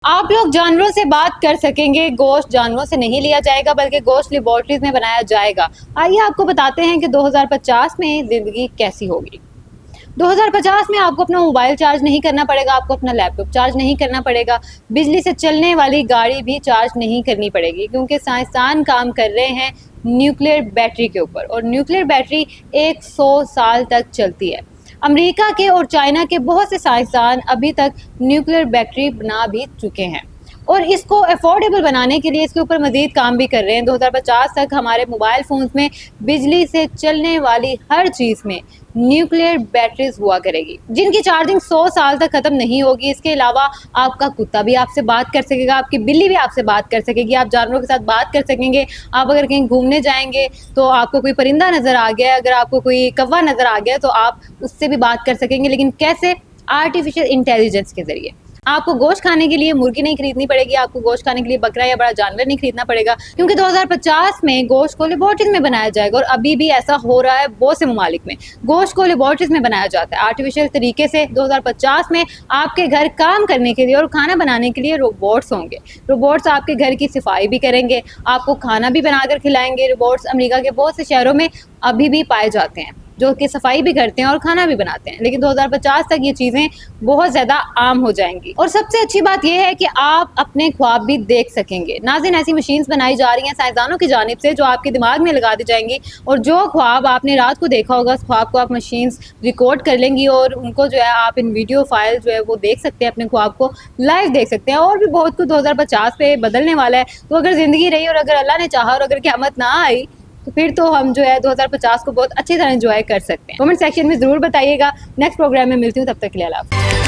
आप लोग जानवरों से बात कर सकेंगे, गोश्त जानवरों से नहीं लिया जाएगा बल्कि गोश्त लेबोरेटरीज में बनाया जाएगा। आइए आपको बताते हैं कि 2050 में ज़िंदगी कैसी होगी। 2050 में आपको अपना मोबाइल चार्ज नहीं करना पड़ेगा, आपको अपना लैपटॉप चार्ज नहीं करना पड़ेगा, बिजली से चलने वाली गाड़ी भी चार्ज नहीं करनी पड़ेगी क्योंकि साइंसदान काम कर रहे हैं न्यूक्लियर बैटरी के ऊपर और न्यूक्लियर बैटरी 100 साल तक चलती है। अमेरिका के और चाइना के बहुत से साइंसदान अभी तक न्यूक्लियर बैटरी बना भी चुके हैं और इसको अफोर्डेबल बनाने के लिए इसके ऊपर मजीद काम भी कर रहे हैं। 2050 तक हमारे मोबाइल फ़ोन्स में बिजली से चलने वाली हर चीज़ में न्यूक्लियर बैटरीज हुआ करेगी जिनकी चार्जिंग 100 साल तक ख़त्म नहीं होगी। इसके अलावा आपका कुत्ता भी आपसे बात कर सकेगा, आपकी बिल्ली भी आपसे बात कर सकेगी, आप जानवरों के साथ बात कर सकेंगे। आप अगर कहीं घूमने जाएंगे तो आपको कोई परिंदा नज़र आ गया, अगर आपको कोई कौवा नज़र आ गया तो आप उससे भी बात कर सकेंगे। लेकिन कैसे? आर्टिफिशियल इंटेलिजेंस के ज़रिए। आपको गोश्त खाने के लिए मुर्गी नहीं खरीदनी पड़ेगी, आपको गोश्त खाने के लिए बकरा या बड़ा जानवर नहीं खरीदना पड़ेगा क्योंकि 2050 में गोश्त को लेबोरेटरीज में बनाया जाएगा और अभी भी ऐसा हो रहा है। बहुत से ममालिक में गोश्त को लेबोरेटरीज में बनाया जाता है आर्टिफिशियल तरीके से। 2050 में आपके घर काम करने के लिए और खाना बनाने के लिए रोबोट्स होंगे। रोबोट्स आपके घर की सफाई भी करेंगे, आपको खाना भी बनाकर खिलाएंगे। रोबोट्स अमेरिका के बहुत से शहरों में अभी भी पाए जाते हैं जो कि सफाई भी करते हैं और खाना भी बनाते हैं। लेकिन 2050 तक ये चीज़ें बहुत ज़्यादा आम हो जाएंगी और सबसे अच्छी बात यह है कि आप अपने ख्वाब भी देख सकेंगे। नाज़रीन, ऐसी मशीन्स बनाई जा रही हैं साइंसदानों की जानिब से जो आपके दिमाग में लगा दी जाएंगी और जो ख्वाब आपने रात को देखा होगा उस ख्वाब को आप मशीन्स रिकॉर्ड कर लेंगी और उनको जो है आप इन वीडियो फाइल जो है वो देख सकते हैं, अपने ख्वाब को लाइव देख सकते हैं। और भी बहुत कुछ 2050 पे बदलने वाला है। तो अगर ज़िंदगी रही और अगर अल्लाह ने चाहा और अगर क़यामत ना आई तो फिर तो हम जो है 2050 को बहुत अच्छी तरह एंजॉय कर सकते हैं। कमेंट सेक्शन में ज़रूर बताइएगा। नेक्स्ट प्रोग्राम में मिलती हूँ, तब तक के लिए अल्लाह हाफ़िज़।